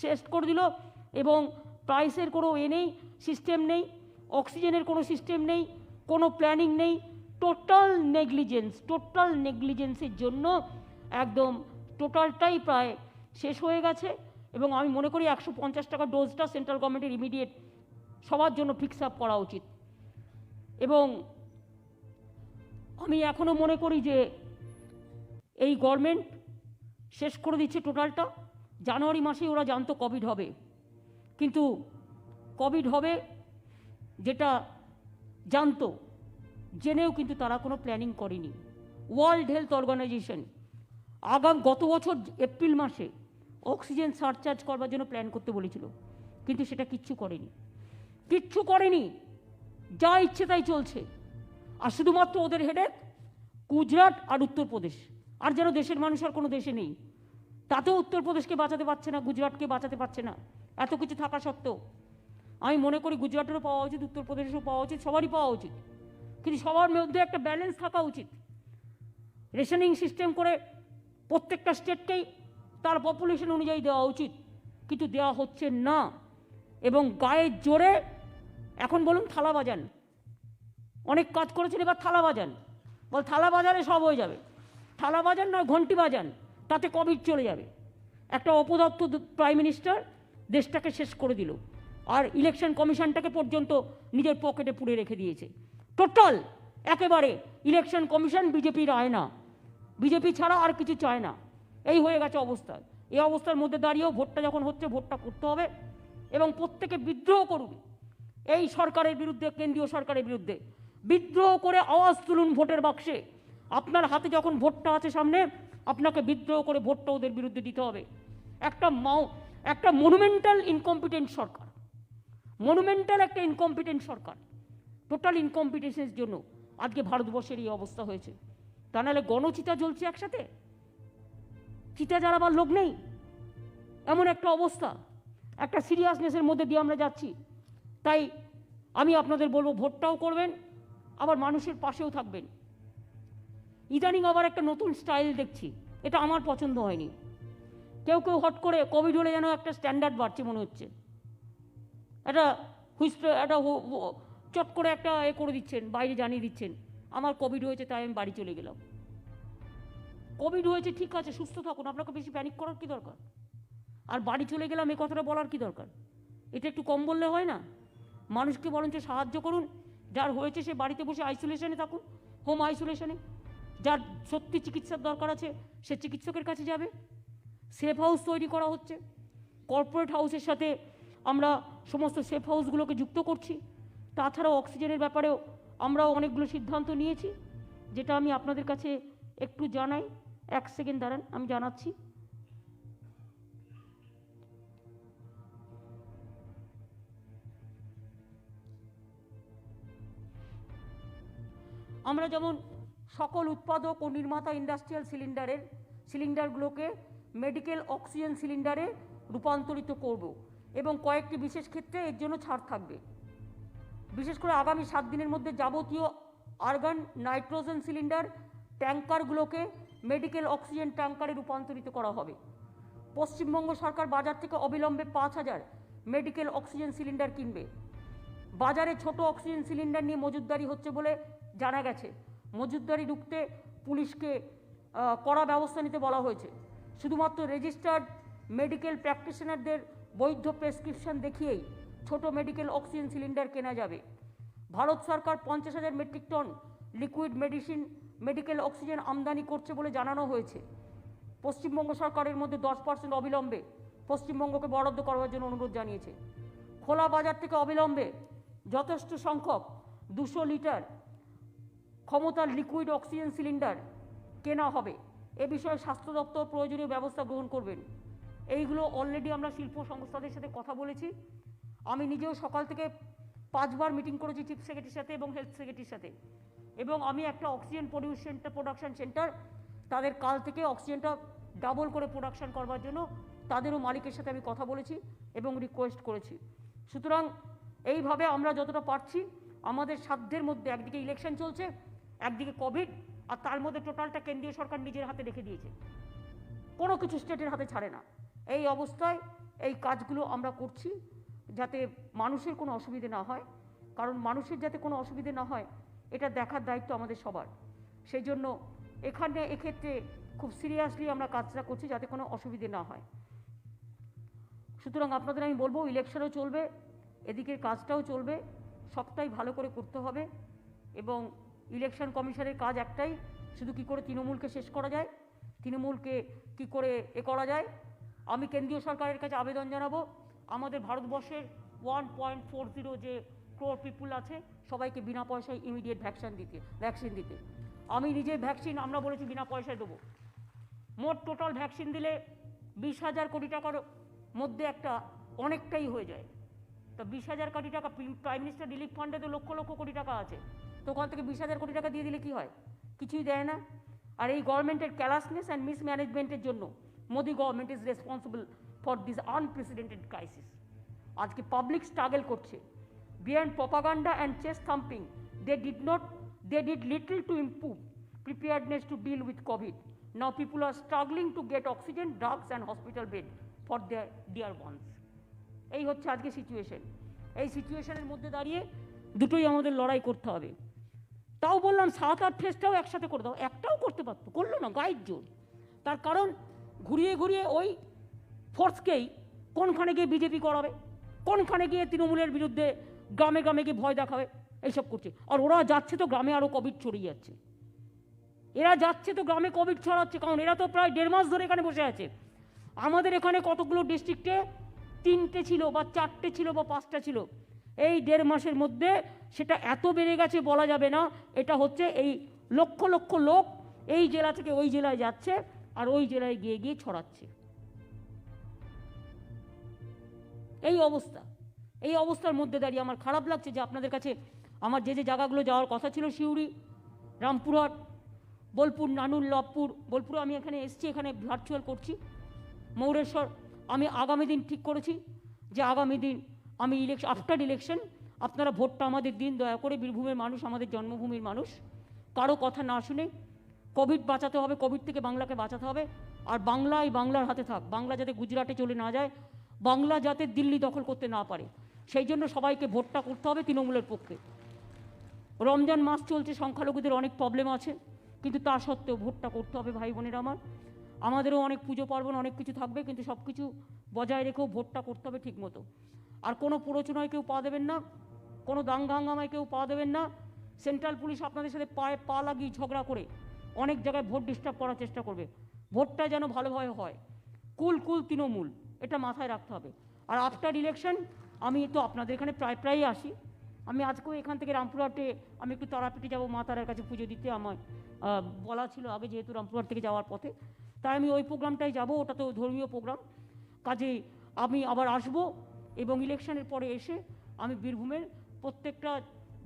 শেষ করে দিল। এবং প্রাইসের কোনো নেই, সিস্টেম নেই, অক্সিজেনের কোনো সিস্টেম নেই, কোনো প্ল্যানিং নেই। টোটাল নেগলিজেন্সের জন্য একদম টোটালটাই প্রায় শেষ হয়ে গেছে। এবং আমি মনে করি 150 টাকা ডোজটা সেন্ট্রাল গভর্নমেন্টের ইমিডিয়েট সবার জন্য ফিক্স আপ করা উচিত। এবং আমি এখনও মনে করি যে এই গভর্নমেন্ট শেষ করে দিচ্ছে টোটালটা। জানুয়ারি মাসেই ওরা জানতো কোভিড হবে, কিন্তু কোভিড হবে যেটা জানতো, জেনেও কিন্তু তারা কোনো প্ল্যানিং করেনি। ওয়ার্ল্ড হেলথ অর্গানাইজেশন গত বছর এপ্রিল মাসে অক্সিজেন সারচার্জ করবার জন্য প্ল্যান করতে বলেছিল, কিন্তু সেটা কিচ্ছু করেনি। যা ইচ্ছে তাই চলছে। আর শুধুমাত্র ওদের হেডেক গুজরাট আর উত্তরপ্রদেশ, আর যেন দেশের মানুষ আর কোনো দেশে নেই। তাতেও উত্তরপ্রদেশকে বাঁচাতে পারছে না, গুজরাটকে বাঁচাতে পারছে না। এত কিছু থাকা সত্ত্বেও আমি মনে করি গুজরাটেরও পাওয়া উচিত, উত্তরপ্রদেশেরও পাওয়া উচিত, সবারই পাওয়া উচিত। কিন্তু সবার মধ্যে একটা ব্যালেন্স থাকা উচিত। রেশনিং সিস্টেম করে প্রত্যেকটা স্টেটকেই তার পপুলেশন অনুযায়ী দেওয়া উচিত, কিন্তু দেওয়া হচ্ছে না। এবং গায়ের জোরে এখন বলুন থালা বাজান, অনেক কাজ করেছেন, এবার থালা বাজান, বল থালা বাজারে সব হয়ে যাবে। থালা বাজান নয়, ঘন্টি বাজান, তাতে কোভিড চলে যাবে। একটা অপদত্ত প্রাইম মিনিস্টার দেশটাকে শেষ করে দিল, আর ইলেকশন কমিশনটাকে পর্যন্ত নিজের পকেটে পুড়ে রেখে দিয়েছে। টোটাল একেবারে ইলেকশন কমিশন বিজেপির আয়না, বিজেপি ছাড়া আর কিছু চায় না। এই হয়ে গেছে অবস্থা। এই অবস্থার মধ্যে দাঁড়িয়েও ভোটটা যখন হচ্ছে, ভোটটা করতে হবে এবং প্রত্যেকে বিদ্রোহ করুন এই সরকারের বিরুদ্ধে, কেন্দ্রীয় সরকারের বিরুদ্ধে। বিদ্রোহ করে আওয়াজ তুলুন ভোটের বাক্সে। আপনার হাতে যখন ভোটটা আছে সামনে, আপনাকে বিদ্রোহ করে ভোটটা ওদের বিরুদ্ধে দিতে হবে। একটা মনুমেন্টাল ইনকম্পিটেন্ট সরকার, একটা ইনকম্পিটেন্ট সরকার, টোটাল ইনকম্পিটেন্সের জন্য আজকে ভারতবর্ষের এই অবস্থা হয়েছে। তা নাহলে গণচিতা জ্বলছে একসাথে, চিতা জ্বালাবার লোক নেই, এমন একটা অবস্থা, একটা সিরিয়াসনেসের মধ্যে দিয়ে আমরা যাচ্ছি। তাই আমি আপনাদের বলবো, ভোটটাও করবেন, আবার মানুষের পাশেও থাকবেন। ইদানিং আবার একটা নতুন স্টাইল দেখছি, এটা আমার পছন্দ হয়নি। কেউ হট করে কোভিড হলে যেন একটা স্ট্যান্ডার্ড বাড়ছে মনে হচ্ছে, একটা চট করে একটা করে দিচ্ছেন, বাইরে জানিয়ে দিচ্ছেন আমার কোভিড হয়েছে, তাই আমি বাড়ি চলে গেলাম। কোভিড হয়েছে ঠিক আছে, সুস্থ থাকুন, আপনাকে বেশি প্যানিক করার কি দরকার? আর বাড়ি চলে গেলাম এই কথাটা বলার কি দরকার? এটা একটু কম বললে হয় না? মানুষকে বরঞ্চ সাহায্য করুন। যার হয়েছে সে বাড়িতে বসে আইসোলেশনে থাকুন, হোম আইসোলেশনে। যার সত্যি চিকিৎসার দরকার আছে সে চিকিৎসকের কাছে যাবে। সেফ হাউস তৈরি করা হচ্ছে, কর্পোরেট হাউসের সাথে আমরা সমস্ত সেফ হাউসগুলোকে যুক্ত করছি। তাছাড়াও অক্সিজেনের ব্যাপারেও আমরাও অনেকগুলো সিদ্ধান্ত নিয়েছি, যেটা আমি আপনাদের কাছে একটু জানাই। 1 সেকেন্ড দাঁড়ান, আমি জানাচ্ছি। আমরা যেমন সকল উৎপাদক ও নির্মাতা ইন্ডাস্ট্রিয়াল সিলিন্ডারগুলোকে মেডিকেল অক্সিজেন সিলিন্ডারে রূপান্তরিত করব এবং কয়েকটি বিশেষ ক্ষেত্রে এর জন্য ছাড় থাকবে। বিশেষ করে আগামী 7 দিনের মধ্যে যাবতীয় আর্গন নাইট্রোজেন সিলিন্ডার ট্যাঙ্কারগুলোকে মেডিকেল অক্সিজেন ট্যাঙ্কারে রূপান্তরিত করা হবে। পশ্চিমবঙ্গ সরকার বাজার থেকে অবিলম্বে 5000 মেডিকেল অক্সিজেন সিলিন্ডার কিনবে। বাজারে ছোট অক্সিজেন সিলিন্ডার নিয়ে মজুতদারি হচ্ছে বলে জানা গেছে। মজুতদারি রুখতে পুলিশকে কড়া ব্যবস্থা নিতে বলা হয়েছে। শুধুমাত্র রেজিস্টার্ড মেডিকেল প্র্যাকটিশনারদের বৈধ প্রেসক্রিপশন দেখিয়েই ছোট মেডিকেল অক্সিজেন সিলিন্ডার কেনা যাবে। ভারত সরকার 50,000 metric ton liquid medical oxygen আমদানি করছে বলে জানানো হয়েছে। পশ্চিমবঙ্গ সরকারের মধ্যে 10% অবিলম্বে পশ্চিমবঙ্গকে বরাদ্দ করার জন্য অনুরোধ জানিয়েছে। খোলা বাজার থেকে অবিলম্বে যথেষ্ট সংখ্যক 200 লিটার ক্ষমতার লিকুইড অক্সিজেন সিলিন্ডার কেনা হবে। এ বিষয়ে স্বাস্থ্য দপ্তর প্রয়োজনীয় ব্যবস্থা গ্রহণ করবেন। এইগুলো অলরেডি আমরা শিল্প সংস্থাদের সাথে কথা বলেছি। আমি নিজেও সকাল থেকে 5 বার মিটিং করেছি চিফ সেক্রেটারির সাথে এবং হেলথ সেক্রেটারির সাথে, এবং আমি একটা অক্সিজেন প্রোডাকশন সেন্টার তাদের কাল থেকে অক্সিজেনটা ডাবল করে প্রোডাকশন করবার জন্য তাদেরও মালিকের সাথে আমি কথা বলেছি এবং রিকোয়েস্ট করেছি। সুতরাং এইভাবে আমরা যতটা পারছি আমাদের সাধ্যের মধ্যে, একদিকে ইলেকশন চলছে, একদিকে কোভিড, আর তার মধ্যে টোটালটা কেন্দ্রীয় সরকার নিজের হাতে রেখে দিয়েছে, কোনো কিছু স্টেটের হাতে ছাড়ে না। এই অবস্থায় এই কাজগুলো আমরা করছি যাতে মানুষের কোনো অসুবিধে না হয়, কারণ মানুষের যাতে কোনো অসুবিধে না হয় এটা দেখার দায়িত্ব আমাদের সবার। সেই জন্য এক্ষেত্রে খুব সিরিয়াসলি আমরা কাজটা করছি যাতে কোনো অসুবিধে না হয়। সুতরাং আপনাদের আমি বলবো, ইলেকশনও চলবে, এদিকের কাজটাও চলবে, সবটাই ভালো করে করতে হবে। এবং ইলেকশন কমিশনের কাজ একটাই, শুধু কি করে তৃণমূলকে শেষ করা যায়, তৃণমূলকে কি করে করা যায়। আমি কেন্দ্রীয় সরকারের কাছে আবেদন জানাবো, আমাদের ভারতবর্ষের 1.40 যে ক্রোর পিপুল আছে সবাইকে বিনা পয়সায় ইমিডিয়েট ভ্যাকসিন দিতে। আমি নিজে ভ্যাকসিন আমরা বলেছি বিনা পয়সায় দেবো। মোট টোটাল ভ্যাকসিন দিলে 20,000 কোটি টাকার মধ্যে একটা অনেকটাই হয়ে যায়। তো 20,000 কোটি টাকা প্রাইম মিনিস্টার রিলিফ ফান্ডে তো লক্ষ লক্ষ কোটি টাকা আছে, তো ওখান থেকে 20,000 কোটি টাকা দিয়ে দিলে কি হয়? কিছুই দেয় না। আর এই গভর্নমেন্টের ক্যালাসনেস অ্যান্ড মিসম্যানেজমেন্টের জন্য Modi government is responsible for this unprecedented crisis. আজকে পাবলিক স্ট্রাগল করছে। Beyond propaganda and chest thumping, they did little to improve preparedness to deal with COVID. Now people are struggling to get oxygen, drugs and hospital bed for their dear ones. এই হচ্ছে আজকে সিচুয়েশন। এই সিচুয়েশনের মধ্যে দাঁড়িয়ে দুটোই আমাদের লড়াই করতে হবে। তাও বললাম 7-8 ফেজটাও একসাথে করে দাও, একটাও করতে পারতো, করলো না, গাইড জোর। তার কারণ ঘুরিয়ে ঘুরিয়ে ওই ফোর্সকেই কোনখানে গিয়ে বিজেপি করাবে, কোনখানে গিয়ে তৃণমূলের বিরুদ্ধে গ্রামে গ্রামে গিয়ে ভয় দেখাবে, এইসব করছে। আর ওরা যাচ্ছে তো গ্রামে আরও কোভিড ছড়িয়ে যাচ্ছে, এরা যাচ্ছে তো গ্রামে কোভিড ছড়াচ্ছে, কারণ এরা তো প্রায় 1.5 মাস ধরে এখানে বসে আছে। আমাদের এখানে কতগুলো ডিস্ট্রিক্টে 3টে ছিল বা 4টে ছিল বা 5টা ছিল, এই 1.5 মাসের মধ্যে সেটা এত বেড়ে গেছে বলা যাবে না। এটা হচ্ছে এই লক্ষ লক্ষ লোক এই জেলা থেকে ওই জেলায় যাচ্ছে আর ওই জেলায় গিয়ে গিয়ে ছড়াচ্ছে। এই অবস্থার মধ্যে দাঁড়িয়ে আমার খারাপ লাগছে যে আপনাদের কাছে আমার যে জায়গাগুলো যাওয়ার কথা ছিল, সিউড়ি, রামপুরহাট, বোলপুর, নানুর, লবপুর, বোলপুরে আমি এখানে এসছি, এখানে ভার্চুয়াল করছি, মৌরেশ্বর। আমি আগামী দিন ঠিক করেছি যে আগামী দিন আমি আফটার ইলেকশন আপনারা ভোটটা আমাদের দিন, দয়া করে। বীরভূমের মানুষ আমাদের জন্মভূমির মানুষ, কারো কথা না শুনে কোভিড বাঁচাতে হবে, কোভিড থেকে বাংলাকে বাঁচাতে হবে। আর বাংলার হাতে থাক, বাংলা যাতে গুজরাটে চলে না যায়, বাংলা যাতে দিল্লি দখল করতে না পারে, সেই জন্য সবাইকে ভোটটা করতে হবে তৃণমূলের পক্ষে। রমজান মাস চলছে, সংখ্যালঘুদের অনেক প্রবলেম আছে, কিন্তু তা সত্ত্বেও ভোটটা করতে হবে ভাই বোনেরা আমার। আমাদেরও অনেক পুজো পার্বণ অনেক কিছু থাকবে, কিন্তু সব কিছু বজায় রেখেও ভোটটা করতে হবে ঠিক মতো। আর কোনো প্ররোচনায় কেউ পা দেবেন না, কোনো দাঙ্গা হাঙ্গামায় কেউ পা দেবেন না। সেন্ট্রাল পুলিশ আপনাদের সাথে পায়ে পা লাগিয়ে ঝগড়া করে অনেক জায়গায় ভোট ডিস্টার্ব করার চেষ্টা করবে। ভোটটা যেন ভালোভাবে হয়, কুল তৃণমূল, এটা মাথায় রাখতে হবে। আর আফটার ইলেকশন আমি তো আপনাদের এখানে প্রায়ই আসি। আমি আজকেও এখান থেকে রামপুরহাটে আমি একটু তারাপীঠে যাবো, মা তারার কাছে পুজো দিতে আমার বলা ছিল আগে, যেহেতু রামপুরহাট থেকে যাওয়ার পথে, তাই আমি ওই প্রোগ্রামটাই যাব। ওটা তো ধর্মীয় প্রোগ্রাম, কাজে আমি আবার আসব। এবং ইলেকশনের পরে এসে আমি বীরভূমের প্রত্যেকটা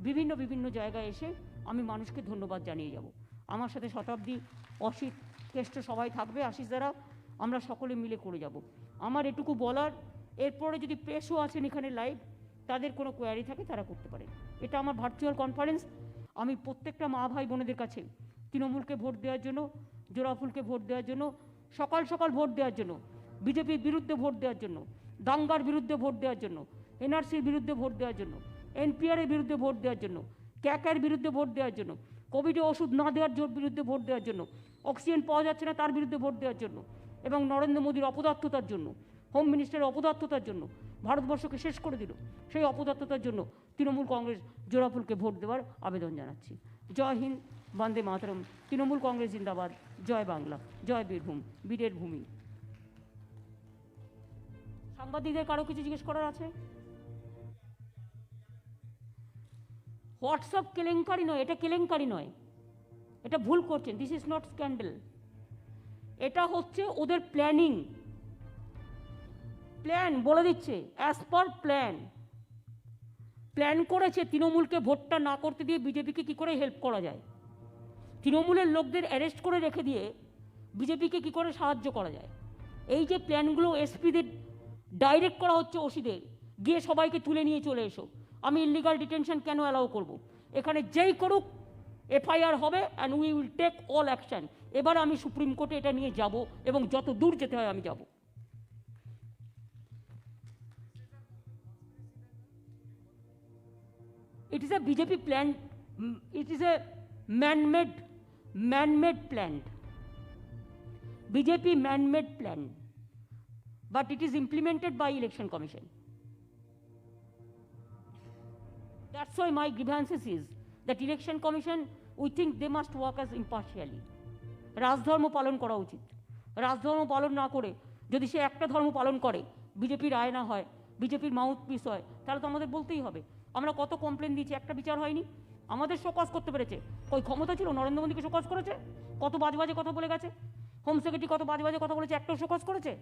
বিভিন্ন জায়গায় এসে আমি মানুষকে ধন্যবাদ জানিয়ে যাব। আমার সাথে শতাব্দী, অসিত, কেষ্ট সবাই থাকবে, আশিস দ্বারা আমরা সকলে মিলে করে যাব। আমার এটুকু বলার, এরপরে যদি প্রেসও আছেন এখানে লাইভ, তাদের কোনো কোয়ারি থাকে তারা করতে পারে। এটা আমার ভার্চুয়াল কনফারেন্স। আমি প্রত্যেকটা মা ভাই বোনেদের কাছে তৃণমূলকে ভোট দেওয়ার জন্য, জোড়াফুলকে ভোট দেওয়ার জন্য, সকাল ভোট দেওয়ার জন্য, বিজেপির বিরুদ্ধে ভোট দেওয়ার জন্য, দাঙ্গার বিরুদ্ধে ভোট দেওয়ার জন্য, এনআরসির বিরুদ্ধে ভোট দেওয়ার জন্য, এনপিআরের বিরুদ্ধে ভোট দেওয়ার জন্য, ক্যাকের বিরুদ্ধে ভোট দেওয়ার জন্য, কোভিডে ওষুধ না দেওয়ার বিরুদ্ধে ভোট দেওয়ার জন্য, অক্সিজেন পাওয়া যাচ্ছে না তার বিরুদ্ধে ভোট দেওয়ার জন্য, এবং নরেন্দ্র মোদীর অপদার্থতার জন্য হোম মিনিস্টারের অপদার্থতার জন্য ভারতবর্ষকে শেষ করে দিল। সেই অপদার্থতার জন্য তৃণমূল কংগ্রেস জোড়াফুলকে ভোট দেওয়ার আবেদন জানাচ্ছি। জয় হিন্দ, বন্দে মাতরম, তৃণমূল কংগ্রেস জিন্দাবাদ, জয় বাংলা, জয় বীরভূম, বীরের ভূমি। সাংবাদিকদের কারো কিছু জিজ্ঞেস করার আছে? হোয়াটসঅ্যাপ কেলেঙ্কারি নয়, এটা কেলেঙ্কারি নয়, এটা ভুল করছেন। দিস ইজ নট স্ক্যান্ডেল, এটা হচ্ছে ওদের প্ল্যানিং। প্ল্যান বলে দিচ্ছে, অ্যাজ পার প্ল্যান। প্ল্যান করেছে তৃণমূলকে ভোটটা না করতে দিয়ে বিজেপিকে কী করে হেল্প করা যায়, তৃণমূলের লোকদের অ্যারেস্ট করে রেখে দিয়ে বিজেপিকে কী করে সাহায্য করা যায়। এই যে প্ল্যানগুলো এসপিদের ডাইরেক্ট করা হচ্ছে, ওসিদের গিয়ে সবাইকে তুলে নিয়ে চলে এসো, আমি ইলিগাল ডিটেনশন কেন অ্যালাউ করব, এখানে যেই করুক এফআইআর হবে and we will take all action. এবার আমি সুপ্রিম কোর্টে এটা নিয়ে যাব এবং যত দূর যেতে হয় আমি যাব। It is a BJP plan, it is a man-made plan. BJP man-made plan, but it is implemented by Election Commission. That's why my grievances is that Election Commission, we think they must work as impartially. রাজধর্ম পালন করা উচিত। রাজধর্ম পালন না করে যদি সে একটা ধর্ম পালন করে, বিজেপির আয় না হয়, বিজেপির মাউথ পিস হয়, তাহলে তো আমাদের বলতেই হবে। আমরা কত কমপ্লেন দিয়েছি, একটা বিচার হয়নি। আমাদের শোকজ করতে পেরেছে, ওই ক্ষমতা ছিল নরেন্দ্র মোদীকে শোকজ করেছে, কত বাজে বাজে কথা বলে গেছে, হোম সেক্রেটারি কত বাজে বাজে কথা বলেছে, একটাও শোকজ করেছে?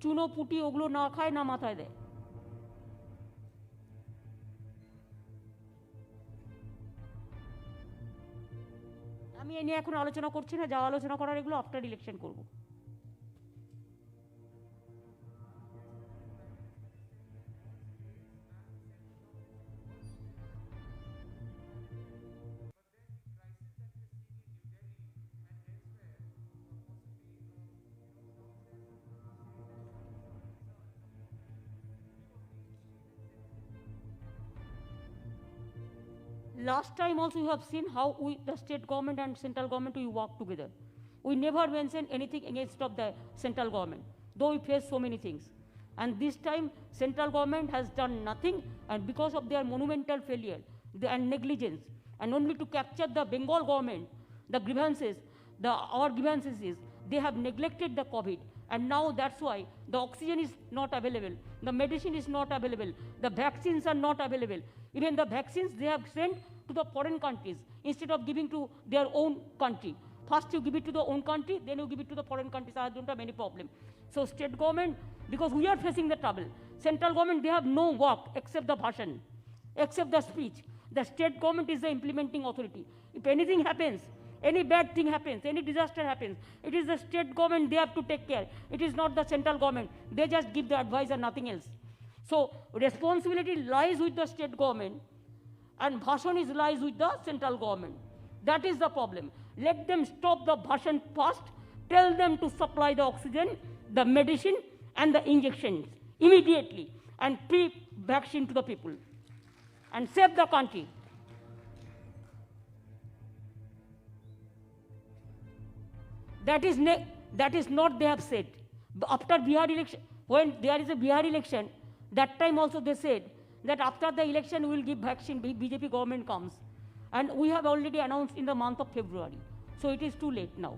চুনো পুটি ওগুলো না খায় না মাথায় দেয়। আমি এ নিয়ে এখন আলোচনা করছি না, যা আলোচনা করার এগুলো আফটার ইলেকশন করব। Last time also you have seen how the state government and central government, we work together. We never mention anything against of the central government, though we face so many things. And this time central government has done nothing, and because of their monumental failure and negligence, and only to capture the Bengal government, the grievances, our grievances is they have neglected the COVID, and now that's why the oxygen is not available, the medicine is not available, the vaccines are not available. Even the vaccines they have sent to the foreign countries instead of giving to their own country. First you give it to the own country, then you give it to the foreign countries. I don't have any problem. So state government, because we are facing the trouble. Central government, they have no work except the bhashan, except the speech. The state government is the implementing authority. If anything happens, any bad thing happens, any disaster happens, it is the state government, they have to take care. It is not the central government. They just give the advice and nothing else. So responsibility lies with the state government, and bhashan lies with the central government. That is the problem. Let them stop the bhashan first. Tell them to supply the oxygen, the medicine, and the injections immediately, and pre-vaccine to the people, and save the country. That is not they have said. After Bihar election, when there is a Bihar election, that time also they said that after the election we will give vaccine, BJP government comes. And we have already announced in the month of February. So it is too late now.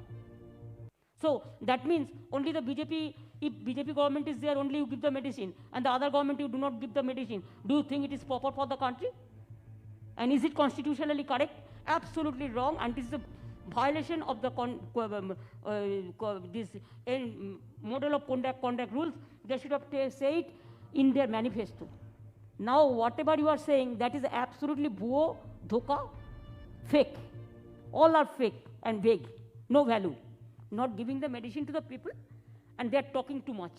So that means only the BJP, if BJP government is there, only you give the medicine, and the other government you do not give the medicine. Do you think it is proper for the country? And is it constitutionally correct? Absolutely wrong, and it is a violation of the this model of conduct rules. They should have said it in their manifesto. Now whatever you are saying, that is absolutely bhuo, dhoka, fake. All are fake and vague, no value. Not giving the medicine to the people, and they are talking too much.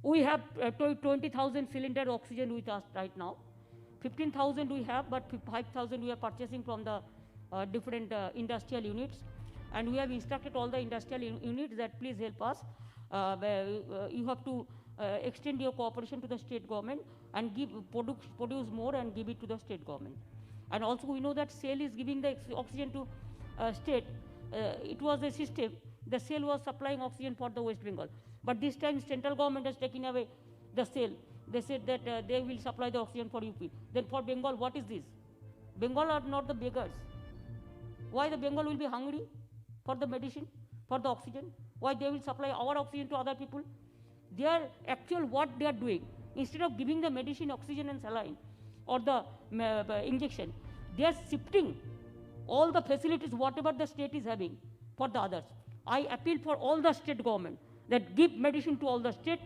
We have 20,000 cylinder oxygen with us right now. 15,000 we have, but 5,000 we are purchasing from the different industrial units. And we have instructed all the industrial units that please help us. You have to extend your cooperation to the state government and produce more and give it to the state government. And also we know that SAIL is giving the oxygen to state. It was a system, the SAIL was supplying oxygen for the West Bengal. But this time central government has taken away the SAIL. They said that they will supply the oxygen for UP. Then for Bengal, what is this? Bengal are not the beggars. Why the Bengal will be hungry for the medicine, for the oxygen? Why they will supply our oxygen to other people? Their actual what they are doing, instead of giving the medicine, oxygen and saline or the injection, they are shifting all the facilities, whatever the state is having, for the others. I appeal for all the state government that give medicine to all the state,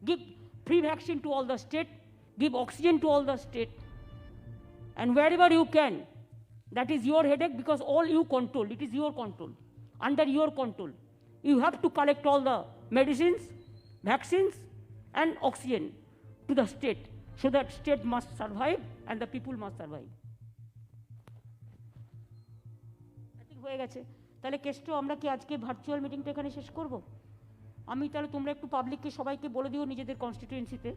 give free vaccine to all the state, give oxygen to all the state, and wherever you can. That is your headache, because all you control, it is your control, under your control. You have to collect all the medicines, vaccines and oxygen to the state, so that state must survive and the people must survive. I think হয়ে গেছে। তাহলে কেষ্ট আমরা কি আজকে ভার্চুয়াল মিটিংটা এখানে শেষ করব? আমি তাহলে তোমরা একটু পাবলিককে সবাইকে বলে দিও নিজেদের কনস্টিটিউয়েন্সিতে।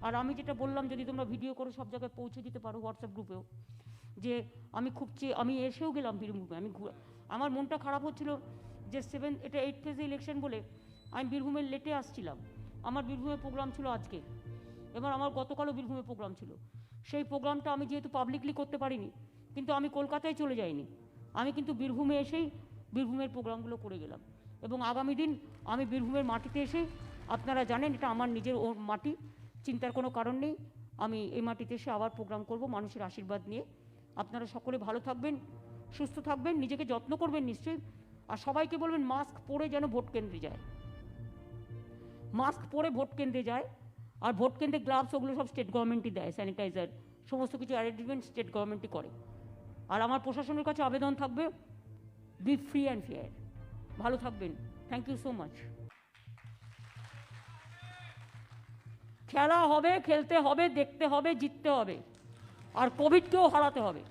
আর আমি যেটা বললাম যদি তোমরা ভিডিও করে সব জায়গায় পৌঁছে দিতে পারো হোয়াটসঅ্যাপ গ্রুপেও, যে আমি খুব আমি এসেও গেলাম বীরভূমে। আমার মনটা খারাপ হচ্ছিল যে 8 ফেজে ইলেকশন বলে আমি বীরভূমের লেটে আসছিলাম। আমার বীরভূমে প্রোগ্রাম ছিল আজকে, এবার আমার গতকালও বীরভূমে প্রোগ্রাম ছিল। সেই প্রোগ্রামটা আমি যেহেতু পাবলিকলি করতে পারিনি, কিন্তু আমি কলকাতায় চলে যাইনি, আমি কিন্তু বীরভূমে এসেই বীরভূমের প্রোগ্রামগুলো করে গেলাম। এবং আগামী দিন আমি বীরভূমের মাটিতে এসে, আপনারা জানেন এটা আমার নিজের মাটি, চিন্তার কোনো কারণ নেই, আমি এই মাটিতে এসে আবার প্রোগ্রাম করব মানুষের আশীর্বাদ নিয়ে। আপনারা সকলে ভালো থাকবেন, সুস্থ থাকবেন, নিজেকে যত্ন করবেন নিশ্চয়ই। আর সবাইকে বলবেন মাস্ক পরে যেন ভোট কেন্দ্রে যায়, মাস্ক পরে ভোট কেন্দ্রে যায়। আর ভোট কেন্দ্রে গ্লাভস ওগুলো সব স্টেট গভর্নমেন্টই দেয়, স্যানিটাইজার সমস্ত কিছু অ্যারেঞ্জমেন্ট স্টেট গভর্নমেন্টই করে। আর আমার প্রশাসনের কাছে আবেদন থাকবে, বি ফ্রি অ্যান্ড ফেয়ার। ভালো থাকবেন, থ্যাংক ইউ সো মাচ। খেলা হবে, খেলতে হবে, দেখতে হবে, জিততে হবে, আর কোভিডকেও হারাতে হবে।